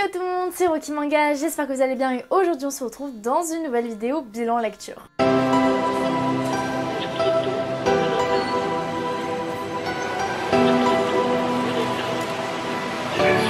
Hello tout le monde, c'est Rocky Manga, j'espère que vous allez bien et aujourd'hui on se retrouve dans une nouvelle vidéo bilan lecture.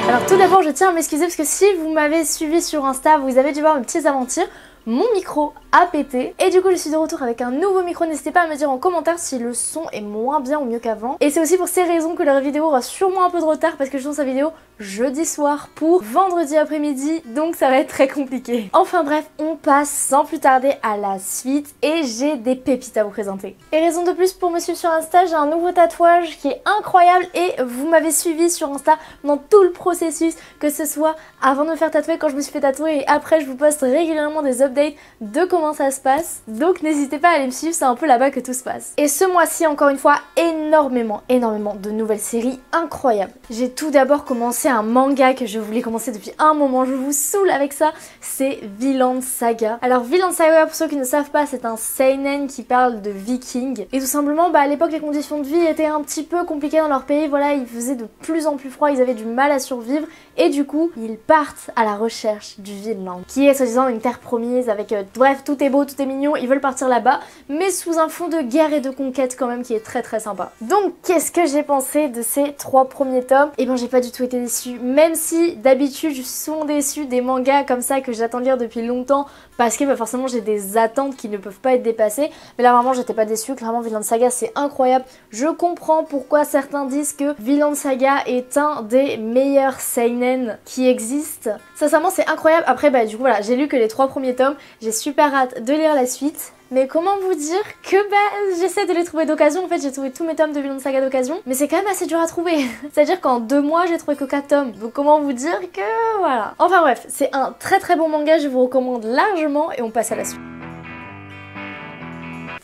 Alors tout d'abord je tiens à m'excuser parce que si vous m'avez suivi sur Insta, vous avez dû voir mes petites aventures. Mon micro a pété et du coup je suis de retour avec un nouveau micro. N'hésitez pas à me dire en commentaire si le son est moins bien ou mieux qu'avant. Et c'est aussi pour ces raisons que la vidéo aura sûrement un peu de retard parce que je tourne sa vidéo jeudi soir pour vendredi après-midi, donc ça va être très compliqué. Enfin bref, on passe sans plus tarder à la suite et j'ai des pépites à vous présenter. Et raison de plus pour me suivre sur Insta, j'ai un nouveau tatouage qui est incroyable et vous m'avez suivi sur Insta dans tout le processus, que ce soit avant de me faire tatouer, quand je me suis fait tatouer et après je vous poste régulièrement des updates de comment ça se passe. Donc n'hésitez pas à aller me suivre, c'est un peu là-bas que tout se passe. Et ce mois-ci, encore une fois, énormément de nouvelles séries incroyables. J'ai tout d'abord commencé un manga que je voulais commencer depuis un moment, je vous saoule avec ça, c'est Vinland Saga. Alors Vinland Saga, pour ceux qui ne savent pas, c'est un seinen qui parle de vikings. Et tout simplement, à l'époque, les conditions de vie étaient un petit peu compliquées dans leur pays, voilà, il faisait de plus en plus froid, ils avaient du mal à survivre. Et du coup, ils partent à la recherche du Vinland, qui est soi-disant une terre promise avec... bref, tout est beau, tout est mignon, ils veulent partir là-bas, mais sous un fond de guerre et de conquête quand même qui est très sympa. Donc, qu'est-ce que j'ai pensé de ces 3 premiers tomes? Eh ben, j'ai pas du tout été déçue, même si d'habitude, je suis souvent déçue des mangas comme ça que j'attends de lire depuis longtemps, parce que forcément, j'ai des attentes qui ne peuvent pas être dépassées. Mais là, vraiment, j'étais pas déçue, clairement, Vinland Saga, c'est incroyable. Je comprends pourquoi certains disent que Vinland Saga est un des meilleurs seinen qui existent. Sincèrement, c'est incroyable. Après, du coup, voilà, j'ai lu que les 3 premiers tomes. J'ai super hâte de lire la suite. Mais comment vous dire que j'essaie de les trouver d'occasion. En fait, j'ai trouvé tous mes tomes de Vinland Saga d'occasion, mais c'est quand même assez dur à trouver. C'est-à-dire qu'en 2 mois, j'ai trouvé que 4 tomes. Donc comment vous dire que voilà. Enfin bref, c'est un très bon manga, je vous recommande largement et on passe à la suite.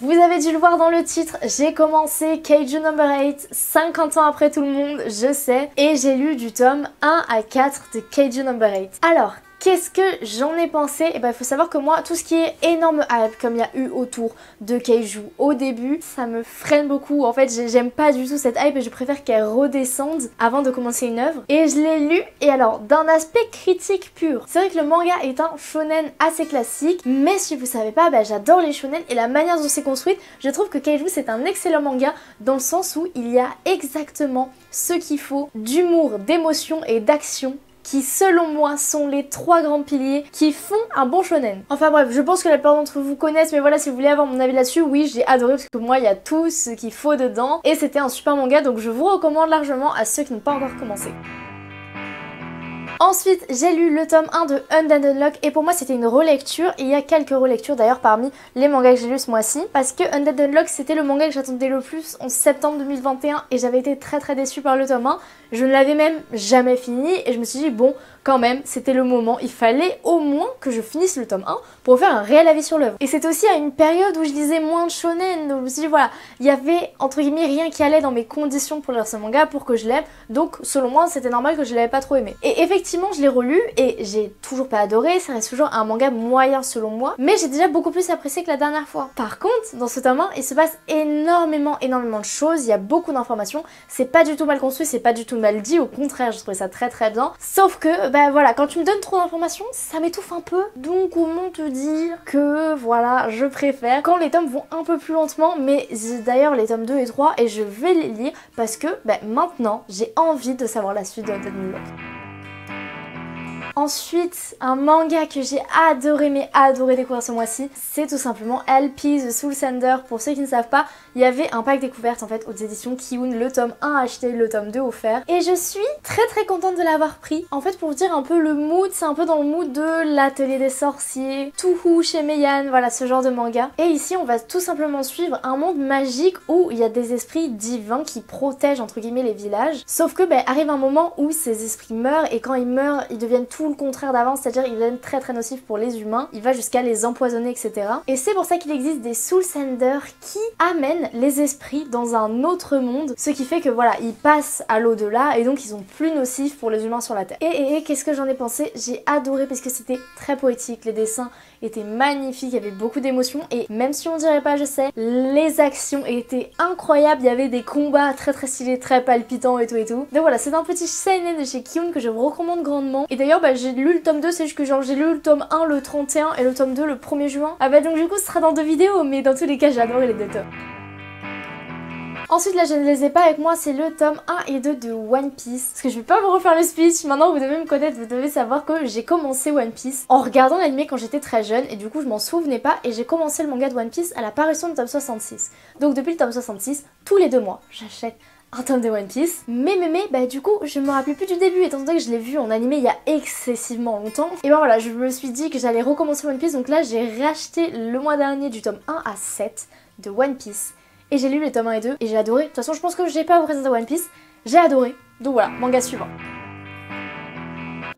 Vous avez dû le voir dans le titre, j'ai commencé Kaiju No. 8 50 ans après tout le monde, je sais, et j'ai lu du tome 1 à 4 de Kaiju No. 8. Alors, qu'est-ce que j'en ai pensé? Et il faut savoir que moi, tout ce qui est énorme hype, comme il y a eu autour de Kaiju au début, ça me freine beaucoup. En fait, j'aime pas du tout cette hype et je préfère qu'elle redescende avant de commencer une œuvre. Et je l'ai lu, et alors, d'un aspect critique pur, c'est vrai que le manga est un shonen assez classique, mais si vous savez pas, j'adore les shonen et la manière dont c'est construite, je trouve que Kaiju c'est un excellent manga dans le sens où il y a exactement ce qu'il faut d'humour, d'émotion et d'action, qui selon moi sont les 3 grands piliers qui font un bon shonen. Enfin bref, je pense que la plupart d'entre vous connaissent, mais voilà, si vous voulez avoir mon avis là-dessus, oui, j'ai adoré parce que moi il y a tout ce qu'il faut dedans et c'était un super manga, donc je vous recommande largement à ceux qui n'ont pas encore commencé. Ensuite, j'ai lu le tome 1 de Undead Unluck et pour moi c'était une relecture et il y a quelques relectures d'ailleurs parmi les mangas que j'ai lus ce mois-ci parce que Undead Unluck c'était le manga que j'attendais le plus en septembre 2021 et j'avais été très déçue par le tome 1. Je ne l'avais même jamais fini et je me suis dit bon, quand même, c'était le moment, il fallait au moins que je finisse le tome 1 pour faire un réel avis sur l'œuvre. Et c'était aussi à une période où je lisais moins de shonen, donc je me suis dit voilà, il y avait entre guillemets rien qui allait dans mes conditions pour lire ce manga pour que je l'aime, donc selon moi c'était normal que je l'avais pas trop aimé. Et effectivement je l'ai relu et j'ai toujours pas adoré, ça reste toujours un manga moyen selon moi, mais j'ai déjà beaucoup plus apprécié que la dernière fois. Par contre, dans ce tome 1, il se passe énormément de choses, il y a beaucoup d'informations, c'est pas du tout mal construit, c'est pas du tout mal dit, au contraire je trouvais ça très bien, sauf que voilà, quand tu me donnes trop d'informations, ça m'étouffe un peu. Donc comment te dire que voilà, je préfère quand les tomes vont un peu plus lentement, mais d'ailleurs les tomes 2 et 3 et je vais les lire parce que maintenant j'ai envie de savoir la suite de Undead Unluck. Ensuite, un manga que j'ai adoré découvrir ce mois-ci, c'est tout simplement LP The Soul Sender. Pour ceux qui ne savent pas, il y avait un pack découverte en fait aux éditions Kiun, le tome 1 acheté, le tome 2 offert. Et je suis très contente de l'avoir pris. En fait, pour vous dire un peu le mood, c'est un peu dans le mood de l'atelier des sorciers, Touhou chez Meian, voilà ce genre de manga. Et ici, on va tout simplement suivre un monde magique où il y a des esprits divins qui protègent entre guillemets les villages. Sauf que arrive un moment où ces esprits meurent et quand ils meurent, ils deviennent tout le contraire d'avant, c'est-à-dire ils deviennent très nocifs pour les humains, il va jusqu'à les empoisonner, etc. Et c'est pour ça qu'il existe des Soul Senders qui amènent les esprits dans un autre monde, ce qui fait que voilà, ils passent à l'au-delà et donc ils sont plus nocifs pour les humains sur la Terre. Et qu'est-ce que j'en ai pensé? J'ai adoré parce que c'était très poétique, les dessins étaient magnifiques, il y avait beaucoup d'émotions et même si on dirait pas, je sais, les actions étaient incroyables, il y avait des combats très stylés, très palpitants et tout. Donc voilà, c'est un petit seinen de chez Kiun que je vous recommande grandement. Et d'ailleurs, bah j'ai lu le tome 2, c'est juste que genre j'ai lu le tome 1 le 31 et le tome 2 le 1er juin. Ah bah donc du coup ce sera dans 2 vidéos, mais dans tous les cas j'ai adoré les 2 tomes. Ensuite là je ne les ai pas avec moi, c'est le tome 1 et 2 de One Piece. Parce que je vais pas vous refaire le speech, maintenant vous devez me connaître, vous devez savoir que j'ai commencé One Piece en regardant l'anime quand j'étais très jeune et du coup je m'en souvenais pas et j'ai commencé le manga de One Piece à l'apparition du tome 66. Donc depuis le tome 66, tous les 2 mois, j'achète un tome de One Piece. Mais bah du coup je me rappelais plus du début étant donné que je l'ai vu en animé il y a excessivement longtemps. Et ben voilà, je me suis dit que j'allais recommencer One Piece, donc là j'ai racheté le mois dernier du tome 1 à 7 de One Piece. Et j'ai lu les tomes 1 et 2 et j'ai adoré. De toute façon je pense que j'ai pas à vous présenter One Piece, j'ai adoré. Donc voilà, manga suivant.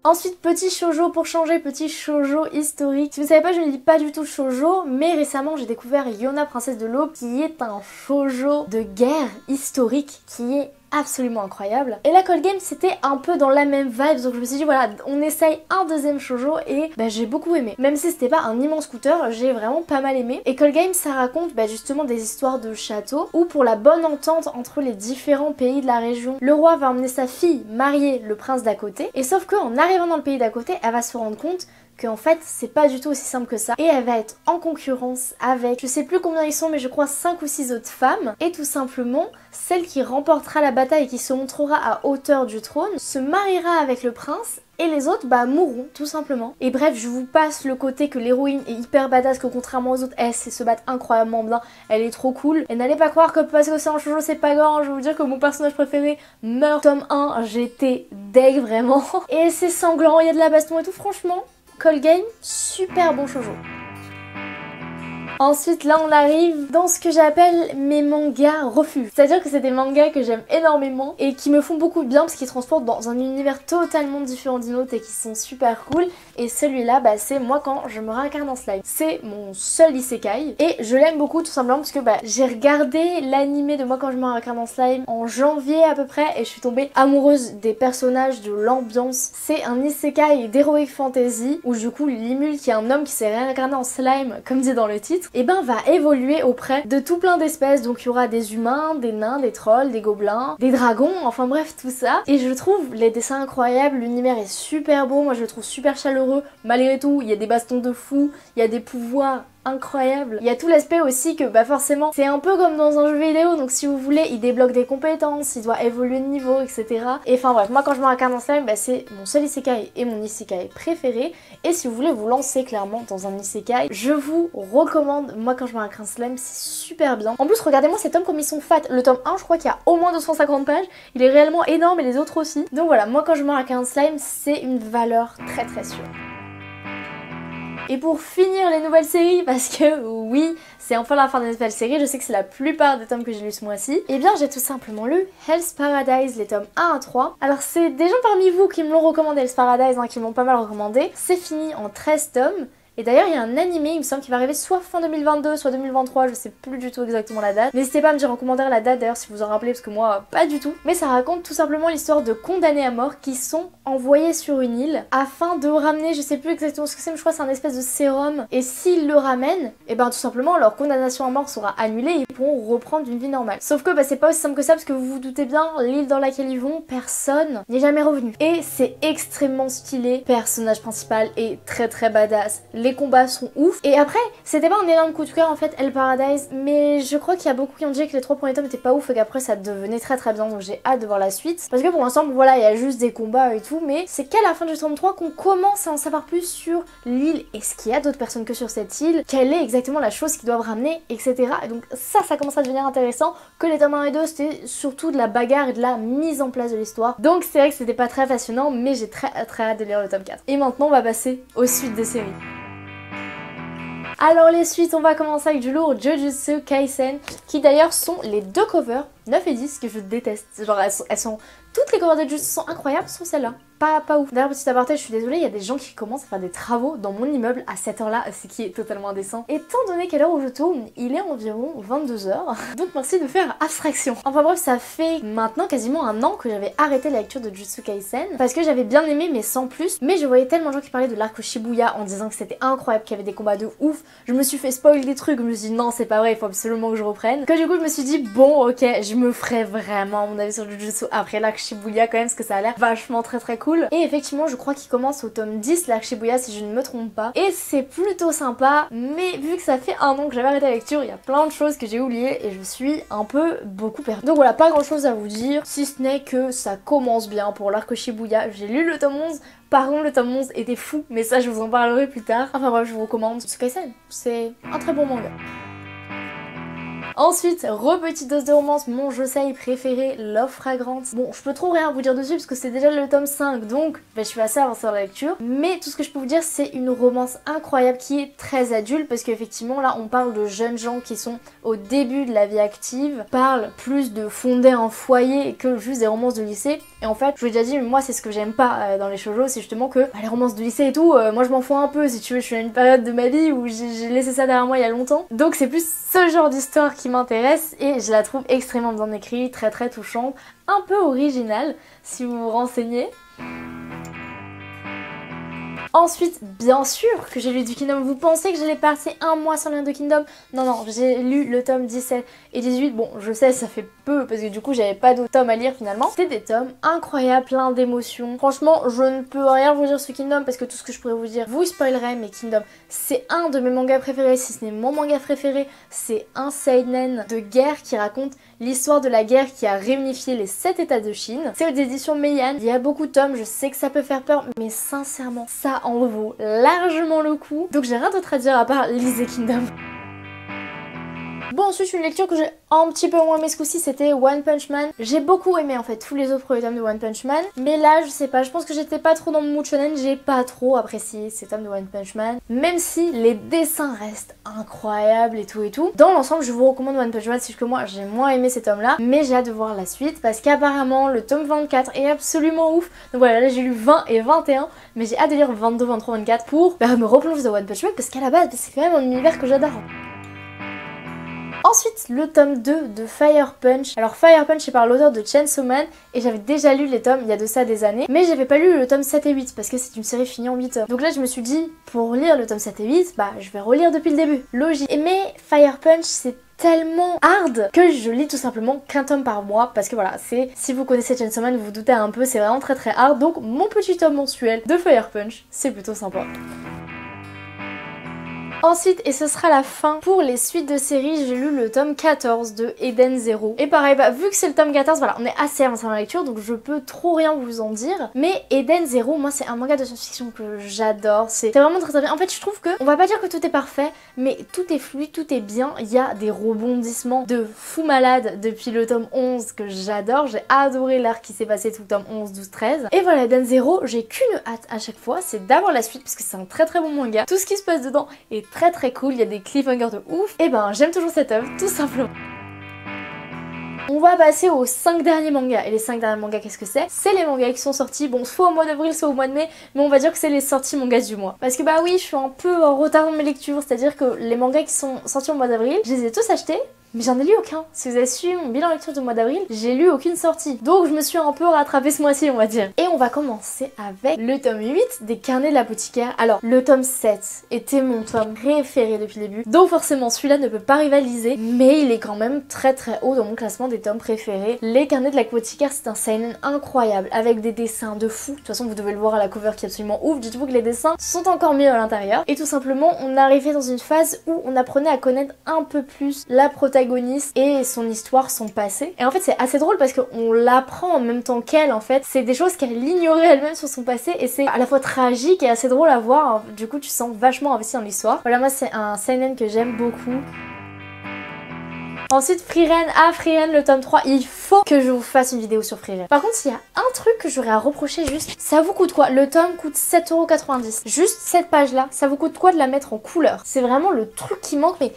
Ensuite, petit shoujo pour changer, petit shoujo historique. Si vous savez pas, je ne lis pas du tout shoujo, mais récemment j'ai découvert Yona, princesse de l'aube, qui est un shoujo de guerre historique qui est absolument incroyable. Et la Call Game c'était un peu dans la même vibe, donc je me suis dit voilà, on essaye un deuxième shoujo et bah, j'ai beaucoup aimé. Même si c'était pas un immense coup de cœur, j'ai vraiment pas mal aimé. Et Call Game ça raconte bah, justement des histoires de château où pour la bonne entente entre les différents pays de la région, le roi va emmener sa fille marier le prince d'à côté, et sauf qu'en arrivant dans le pays d'à côté, elle va se rendre compte qu'en fait c'est pas du tout aussi simple que ça et elle va être en concurrence avec, je sais plus combien ils sont mais je crois 5 ou 6 autres femmes, et tout simplement celle qui remportera la bataille et qui se montrera à hauteur du trône se mariera avec le prince et les autres bah mourront tout simplement. Et bref, je vous passe le côté que l'héroïne est hyper badass, que contrairement aux autres elle sait se battre incroyablement bien, elle est trop cool. Et n'allez pas croire que parce que c'est un shoujo c'est pas grand, je vais vous dire que mon personnage préféré meurt tome 1, j'étais deg vraiment. Et c'est sanglant, il y a de la baston et tout, franchement Call Game, super bon shoujo. Ensuite là on arrive dans ce que j'appelle mes mangas refuges. C'est-à-dire que c'est des mangas que j'aime énormément et qui me font beaucoup de bien parce qu'ils transportent dans un univers totalement différent d'une autre et qui sont super cool. Et celui-là bah c'est moi quand je me réincarne en slime. C'est mon seul isekai et je l'aime beaucoup tout simplement parce que bah j'ai regardé l'animé de moi quand je me réincarne en slime en janvier à peu près et je suis tombée amoureuse des personnages, de l'ambiance. C'est un isekai d'heroic fantasy où du coup Limul, qui est un homme qui s'est réincarné en slime comme dit dans le titre, et ben va évoluer auprès de tout plein d'espèces. Donc il y aura des humains, des nains, des trolls, des gobelins, des dragons, enfin bref tout ça. Et je trouve les dessins incroyables, l'univers est super beau, moi je le trouve super chaleureux. Malgré tout, il y a des bastons de fou, il y a des pouvoirs incroyable. Il y a tout l'aspect aussi que bah forcément c'est un peu comme dans un jeu vidéo, donc si vous voulez il débloque des compétences, il doit évoluer de niveau etc. Et enfin bref, moi quand je me réincarne en slime bah, c'est mon seul isekai et mon isekai préféré. Et si vous voulez vous lancer clairement dans un isekai, je vous recommande moi quand je me réincarne en slime, c'est super bien. En plus regardez-moi ces tomes comme ils sont fat, le tome 1 je crois qu'il y a au moins 250 pages, il est réellement énorme et les autres aussi. Donc voilà, moi quand je me réincarne en slime c'est une valeur très très sûre. Et pour finir les nouvelles séries, parce que oui, c'est enfin la fin des nouvelles séries, je sais que c'est la plupart des tomes que j'ai lus ce mois-ci, et bien j'ai tout simplement lu Hell's Paradise, les tomes 1 à 3. Alors c'est des gens parmi vous qui me l'ont recommandé, Hell's Paradise, hein, qui m'ont pas mal recommandé. C'est fini en 13 tomes. Et d'ailleurs il y a un animé, il me semble, qui va arriver soit fin 2022, soit 2023, je sais plus du tout exactement la date. N'hésitez pas à me dire en commentaire la date d'ailleurs si vous en rappelez, parce que moi pas du tout. Mais ça raconte tout simplement l'histoire de condamnés à mort qui sont envoyés sur une île afin de ramener, je sais plus exactement ce que c'est, mais je crois que c'est un espèce de sérum. Et s'ils le ramènent, et ben tout simplement leur condamnation à mort sera annulée et ils pourront reprendre une vie normale. Sauf que bah, c'est pas aussi simple que ça, parce que vous vous doutez bien, l'île dans laquelle ils vont, personne n'est jamais revenu. Et c'est extrêmement stylé, personnage principal est très très badass. Les combats sont ouf. Et après, c'était pas un énorme coup de cœur en fait, Hell Paradise, mais je crois qu'il y a beaucoup qui ont dit que les 3 premiers tomes étaient pas ouf et qu'après ça devenait très très bien, donc j'ai hâte de voir la suite. Parce que pour l'instant, voilà, il y a juste des combats et tout, mais c'est qu'à la fin du tome 3 qu'on commence à en savoir plus sur l'île. Est-ce qu'il y a d'autres personnes que sur cette île? Quelle est exactement la chose qu'ils doivent ramener, etc. Et donc ça commence à devenir intéressant. Que les tomes 1 et 2, c'était surtout de la bagarre et de la mise en place de l'histoire. Donc c'est vrai que c'était pas très passionnant, mais j'ai très hâte de lire le tome 4. Et maintenant, on va passer aux suites des séries. Alors les suites, on va commencer avec du lourd Jujutsu Kaisen, qui d'ailleurs sont les 2 covers 9 et 10 que je déteste. Genre elles sont toutes les covers de Jujutsu sont incroyables sauf celle-là. Pas ouf. D'ailleurs petit aparté, je suis désolée, il y a des gens qui commencent à faire des travaux dans mon immeuble à cette heure-là, ce qui est totalement indécent. Étant donné qu'à l'heure où je tourne, il est environ 22 h. Donc merci de faire abstraction. Enfin bref, ça fait maintenant quasiment un an que j'avais arrêté la lecture de Jujutsu Kaisen parce que j'avais bien aimé mais sans plus. Mais je voyais tellement de gens qui parlaient de l'arc Shibuya en disant que c'était incroyable, qu'il y avait des combats de ouf. Je me suis fait spoil des trucs, je me suis dit non c'est pas vrai, il faut absolument que je reprenne. Que du coup je me suis dit bon ok, je me ferai vraiment mon avis sur Jujutsu après l'arc Shibuya quand même parce que ça a l'air vachement très cool. cool. Et effectivement je crois qu'il commence au tome 10 l'Arc Shibuya si je ne me trompe pas. Et c'est plutôt sympa, mais vu que ça fait un an que j'avais arrêté la lecture, il y a plein de choses que j'ai oubliées et je suis un peu beaucoup perdue. Donc voilà, pas grand chose à vous dire, si ce n'est que ça commence bien pour l'Arc Shibuya. J'ai lu le tome 11, par contre le tome 11 était fou, mais ça je vous en parlerai plus tard. Enfin bref, je vous recommande Tsukaisen, c'est un très bon manga. Ensuite, petite dose de romance, mon josei préféré, Love Fragrance. Bon, je peux trop rien vous dire dessus parce que c'est déjà le tome 5, donc je suis assez avancée dans la lecture. Mais tout ce que je peux vous dire, c'est une romance incroyable qui est très adulte parce qu'effectivement là, on parle de jeunes gens qui sont au début de la vie active, parle plus de fonder un foyer que juste des romances de lycée. Et en fait, je vous ai déjà dit, moi c'est ce que j'aime pas dans les shoujo, c'est justement que les romances de lycée et tout, moi je m'en fous un peu, si tu veux, je suis à une période de ma vie où j'ai laissé ça derrière moi il y a longtemps. Donc c'est plus ce genre d'histoire qui m'intéresse et je la trouve extrêmement bien écrite, très touchante, un peu originale si vous vous renseignez. Ensuite, bien sûr que j'ai lu du Kingdom. Vous pensez que j'allais passer un mois sans lire de Kingdom? Non, j'ai lu le tome 17 et 18. Bon, je sais, ça fait peu parce que du coup, j'avais pas d'autres tomes à lire finalement. C'était des tomes incroyables, plein d'émotions. Franchement, je ne peux rien vous dire sur Kingdom parce que tout ce que je pourrais vous dire vous spoilerait, mais Kingdom, c'est un de mes mangas préférés, si ce n'est mon manga préféré. C'est un seinen de guerre qui raconte l'histoire de la guerre qui a réunifié les 7 états de Chine. C'est aux éditions Meian. Il y a beaucoup de tomes, je sais que ça peut faire peur, mais sincèrement, ça en vaut largement le coup. Donc j'ai rien d'autre à dire à part lisez Kingdom. Bon, ensuite une lecture que j'ai un petit peu moins aimé ce coup-ci, c'était One Punch Man. J'ai beaucoup aimé en fait tous les autres premiers tomes de One Punch Man, mais là je sais pas, je pense que j'étais pas trop dans le mood shonen, j'ai pas trop apprécié ces tomes de One Punch Man, même si les dessins restent incroyables et tout. Dans l'ensemble, je vous recommande One Punch Man, c'est juste que moi j'ai moins aimé ces tomes là, mais j'ai hâte de voir la suite parce qu'apparemment le tome 24 est absolument ouf. Donc voilà, là j'ai lu 20 et 21, mais j'ai hâte de lire 22, 23, 24 pour me replonger dans One Punch Man parce qu'à la base c'est quand même un univers que j'adore. Ensuite, le tome 2 de Fire Punch. Alors Fire Punch est par l'auteur de Chainsaw Man et j'avais déjà lu les tomes il y a de ça des années, mais j'avais pas lu le tome 7 et 8 parce que c'est une série finie en 8 tomes. Donc là je me suis dit, pour lire le tome 7 et 8, je vais relire depuis le début. Logique. Mais Fire Punch c'est tellement hard que je lis tout simplement qu'un tome par mois parce que voilà, c'est, si vous connaissez Chainsaw Man, vous vous doutez un peu, c'est vraiment très hard. Donc mon petit tome mensuel de Fire Punch, c'est plutôt sympa. Ensuite, et ce sera la fin pour les suites de séries, j'ai lu le tome 14 de Eden Zero. Et pareil, vu que c'est le tome 14, voilà, on est assez avancé dans la lecture, donc je peux trop rien vous en dire. Mais Eden Zero, moi c'est un manga de science-fiction que j'adore, c'est vraiment très bien. En fait, je trouve que, on va pas dire que tout est parfait, mais tout est fluide, tout est bien. Il y a des rebondissements de fou malade depuis le tome 11 que j'adore. J'ai adoré l'arc qui s'est passé tout le tome 11, 12, 13. Et voilà, Eden Zero, j'ai qu'une hâte à chaque fois, c'est d'avoir la suite parce que c'est un très bon manga. Tout ce qui se passe dedans est très cool, il y a des cliffhangers de ouf. Et j'aime toujours cette œuvre, tout simplement. On va passer aux 5 derniers mangas. Et les 5 derniers mangas, qu'est-ce que c'est? C'est les mangas qui sont sortis, soit au mois d'avril, soit au mois de mai, mais on va dire que c'est les sorties mangas du mois. Parce que oui, je suis un peu en retard dans mes lectures, c'est-à-dire que les mangas qui sont sortis au mois d'avril, je les ai tous achetés, mais j'en ai lu aucun. Si vous avez suivi mon bilan lecture du mois d'avril, j'ai lu aucune sortie. Donc je me suis un peu rattrapée ce mois-ci, on va dire. Et on va commencer avec le tome 8 des Carnets de l'apothicaire. Alors, le tome 7 était mon tome préféré depuis le début. Donc forcément, celui-là ne peut pas rivaliser, mais il est quand même très haut dans mon classement des tomes préférés. Les Carnets de l'apothicaire, c'est un seinen incroyable, avec des dessins de fou. De toute façon, vous devez le voir à la cover qui est absolument ouf. Dites-vous que les dessins sont encore mieux à l'intérieur. Et tout simplement, on arrivait dans une phase où on apprenait à connaître un peu plus la protagoniste et son histoire, son passé. Et en fait c'est assez drôle parce qu'on l'apprend en même temps qu'elle en fait. C'est des choses qu'elle ignorait elle-même sur son passé et c'est à la fois tragique et assez drôle à voir. Du coup tu te sens vachement investi dans l'histoire. Voilà, moi c'est un seinen que j'aime beaucoup. Ensuite Frieren, Frieren le tome 3, il faut que je vous fasse une vidéo sur Frieren. Par contre s'il y a un truc que j'aurais à reprocher juste, ça vous coûte quoi? Le tome coûte 7,90 €. Juste cette page là, ça vous coûte quoi de la mettre en couleur? C'est vraiment le truc qui manque, mais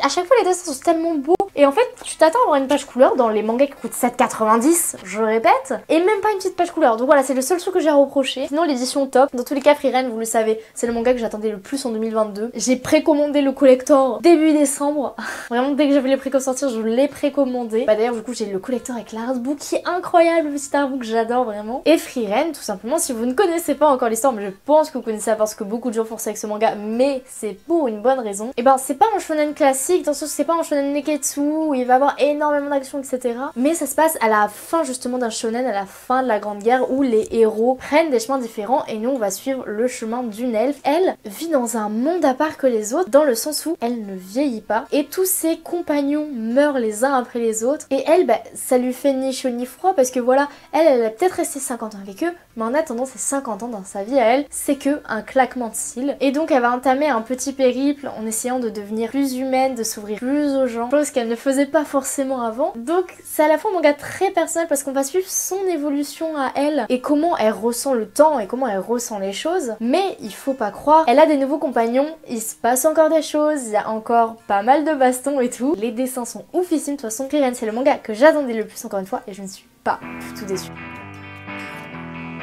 à chaque fois les dessins sont tellement beaux. Et en fait tu t'attends à avoir une page couleur dans les mangas qui coûtent 7,90 €, je répète, et même pas une petite page couleur. Donc voilà, c'est le seul truc que j'ai à reprocher. Sinon l'édition top, dans tous les cas Frieren, vous le savez, c'est le manga que j'attendais le plus en 2022. J'ai précommandé le collector début décembre. Vraiment dès que j'avais les précommandes sortir, je l'ai précommandé. D'ailleurs du coup j'ai le collector histoire avec l'artbook qui est incroyable, le petit artbook, j'adore vraiment. Et Frieren, tout simplement, si vous ne connaissez pas encore l'histoire, mais je pense que vous connaissez ça parce que beaucoup de gens forcent avec ce manga, mais c'est pour une bonne raison. Et ben c'est pas un shonen classique, dans le sens où c'est pas un shonen neketsu où il va y avoir énormément d'action, etc. Mais ça se passe à la fin justement d'un shonen, à la fin de la Grande Guerre, où les héros prennent des chemins différents et nous on va suivre le chemin d'une elfe. Elle vit dans un monde à part que les autres, dans le sens où elle ne vieillit pas et tous ses compagnons meurent les uns après les autres. Et elle, bah, ça lui fait ni chaud ni froid parce que voilà, elle a peut-être resté 50 ans avec eux, mais en attendant ces 50 ans dans sa vie à elle, c'est que un claquement de cils. Et donc elle va entamer un petit périple en essayant de devenir plus humaine, de s'ouvrir plus aux gens, chose qu'elle ne faisait pas forcément avant. Donc c'est à la fois un manga très personnel parce qu'on va suivre son évolution à elle et comment elle ressent le temps et comment elle ressent les choses. Mais il faut pas croire, elle a des nouveaux compagnons, il se passe encore des choses, il y a encore pas mal de bastons et tout. Les dessins sont oufissimes, de toute façon Frieren c'est le manga que j'attendais le plus encore une fois et je ne suis pas du tout déçue.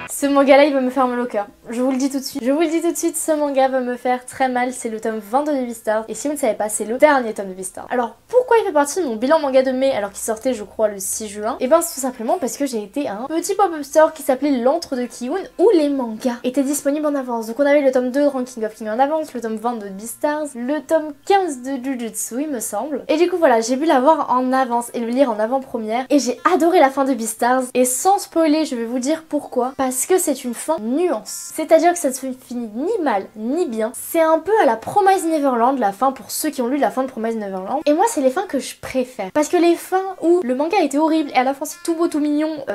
Ce manga là il va me faire mal au cœur, je vous le dis tout de suite. Je vous le dis tout de suite, ce manga va me faire très mal, c'est le tome 22 de Beastars. Et si vous ne savez pas, c'est le dernier tome de Beastars. Alors pourquoi il fait partie de mon bilan manga de mai alors qu'il sortait je crois le 6 juin? Et ben c'est tout simplement parce que j'ai été à un petit pop-up store qui s'appelait l'Antre de Kiun où les mangas étaient disponibles en avance. Donc on avait le tome 2 de Ranking of King en avance, le tome 22 de Beastars, le tome 15 de Jujutsu il me semble. Et du coup voilà, j'ai pu l'avoir en avance et le lire en avant-première et j'ai adoré la fin de Beastars. Et sans spoiler je vais vous dire pourquoi. Parce que c'est une fin nuance. C'est-à-dire que ça se finit ni mal ni bien. C'est un peu à la Promise Neverland la fin pour ceux qui ont lu la fin de Promise Neverland. Et moi c'est les fins que je préfère. Parce que les fins où le manga était horrible et à la fin c'est tout beau tout mignon,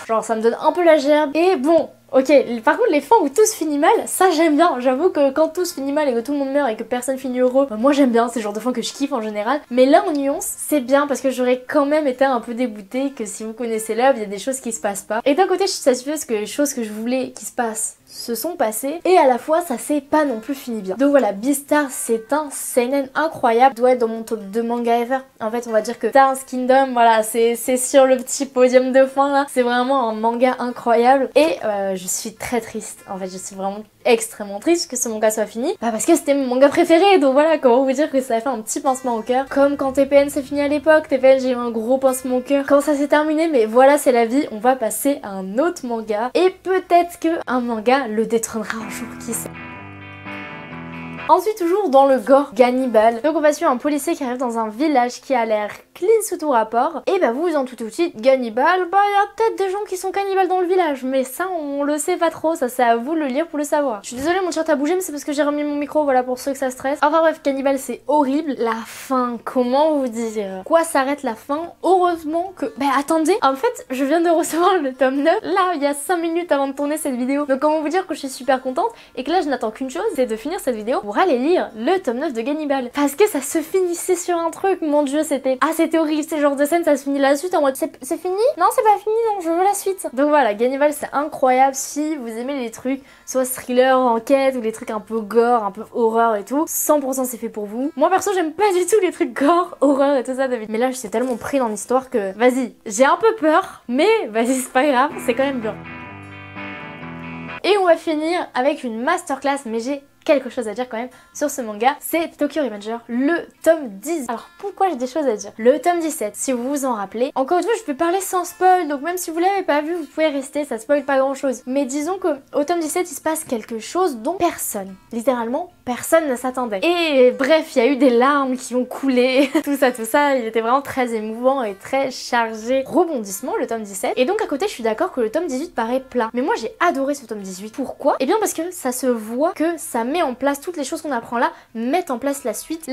genre ça me donne un peu la gerbe. Et bon, ok, par contre les fins où tout se finit mal, ça j'aime bien. J'avoue que quand tout se finit mal et que tout le monde meurt et que personne finit heureux, bah, moi j'aime bien, c'est le genre de fin que je kiffe en général. Mais là en nuance, c'est bien parce que j'aurais quand même été un peu dégoûtée que si vous connaissez l'œuvre, il y a des choses qui se passent pas. Et d'un côté je suis satisfaite parce que les choses que je voulais qui se passent se sont passées et à la fois ça s'est pas non plus fini bien. Donc voilà, Beastars c'est un seinen incroyable, doit être dans mon top 2 manga ever. En fait on va dire que Stars Kingdom, voilà, c'est sur le petit podium de fin là. C'est vraiment un manga incroyable et je suis très triste. En fait je suis vraiment extrêmement triste que ce manga soit fini. Bah parce que c'était mon manga préféré, donc voilà, comment vous dire que ça a fait un petit pincement au cœur. Comme quand TPN s'est fini à l'époque, TPN j'ai eu un gros pincement au cœur quand ça s'est terminé, mais voilà c'est la vie, on va passer à un autre manga. Et peut-être que un manga le détrônera un jour, qui sait. Ensuite toujours dans le gore Gannibal. Donc on va suivre un policier qui arrive dans un village qui a l'air clean sous tout rapport. Et bah vous vous en doutez tout de suite, Gannibal, bah il y a peut-être des gens qui sont cannibales dans le village. Mais ça on le sait pas trop, ça c'est à vous de le lire pour le savoir. Je suis désolée mon chat a bougé mais c'est parce que j'ai remis mon micro, voilà pour ceux que ça stresse. Enfin bref, Gannibal c'est horrible. La fin, comment vous dire? Quoi s'arrête la fin? Heureusement que... Bah attendez, en fait je viens de recevoir le tome 9, là il y a 5 minutes avant de tourner cette vidéo. Donc comment vous dire que je suis super contente et que là je n'attends qu'une chose, c'est de finir cette vidéo pour aller lire le tome 9 de Gannibal. Parce que ça se finissait sur un truc, mon dieu, c'était... Ah, c'était horrible, ces genres de scènes, ça se finit la suite en mode c'est fini? Non, c'est pas fini, non, je veux la suite. Donc voilà, Gannibal, c'est incroyable si vous aimez les trucs, soit thriller, enquête, ou les trucs un peu gore, un peu horreur et tout. 100% c'est fait pour vous. Moi, perso, j'aime pas du tout les trucs gore, horreur et tout ça, David. Mais là, je suis tellement pris dans l'histoire que... Vas-y, j'ai un peu peur, mais vas-y, c'est pas grave, c'est quand même bien. Et on va finir avec une masterclass, mais j'ai quelque chose à dire quand même sur ce manga, c'est Tokyo Revenger, le tome 10. Alors pourquoi j'ai des choses à dire? Le tome 17, si vous vous en rappelez, encore une fois je peux parler sans spoil, donc même si vous l'avez pas vu, vous pouvez rester, ça spoil pas grand chose. Mais disons que au tome 17 il se passe quelque chose dont personne, littéralement personne ne s'attendait. Et bref, il y a eu des larmes qui ont coulé, tout ça, il était vraiment très émouvant et très chargé. Rebondissement le tome 17. Et donc à côté je suis d'accord que le tome 18 paraît plat. Mais moi j'ai adoré ce tome 18. Pourquoi? Eh bien parce que ça se voit que ça met en place toutes les choses qu'on apprend là, mettent en place la suite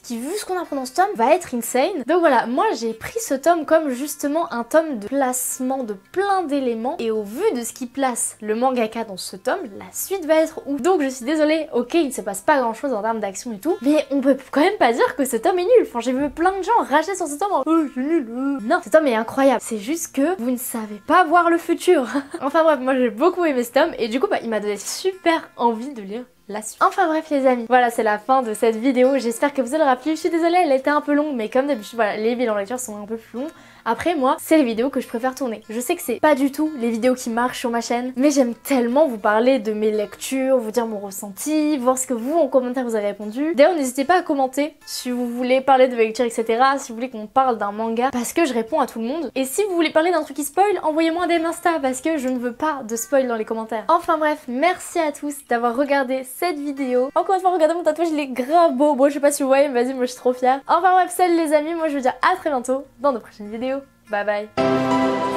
qui, vu ce qu'on apprend dans ce tome, va être insane. Donc voilà, moi j'ai pris ce tome comme justement un tome de placement de plein d'éléments, et au vu de ce qui place le mangaka dans ce tome, la suite va être ouf. Donc je suis désolée, ok, il ne se passe pas grand chose en termes d'action et tout, mais on peut quand même pas dire que ce tome est nul. Enfin, j'ai vu plein de gens rager sur ce tome en oh c'est nul. Non, ce tome est incroyable, c'est juste que vous ne savez pas voir le futur. Enfin bref, moi j'ai beaucoup aimé ce tome, et du coup bah, il m'a donné super envie de lire la suite. Enfin bref les amis, voilà c'est la fin de cette vidéo, j'espère que vous aurez plu. Je suis désolée, elle était un peu longue, mais comme d'habitude voilà, les bilans lecture sont un peu plus longs. Après moi, c'est les vidéos que je préfère tourner. Je sais que c'est pas du tout les vidéos qui marchent sur ma chaîne, mais j'aime tellement vous parler de mes lectures, vous dire mon ressenti, voir ce que vous en commentaire vous avez répondu. D'ailleurs n'hésitez pas à commenter si vous voulez parler de lecture etc, si vous voulez qu'on parle d'un manga, parce que je réponds à tout le monde. Et si vous voulez parler d'un truc qui spoil, envoyez-moi un DM Insta parce que je ne veux pas de spoil dans les commentaires. Enfin bref, merci à tous d'avoir regardé cette vidéo. Encore une fois, regardez mon tatouage, il est grave beau. Bon, je sais pas si vous voyez, mais vas-y, moi je suis trop fière. Enfin bref, salut les amis, moi je vous dis à très bientôt dans de prochaines vidéos. Bye bye.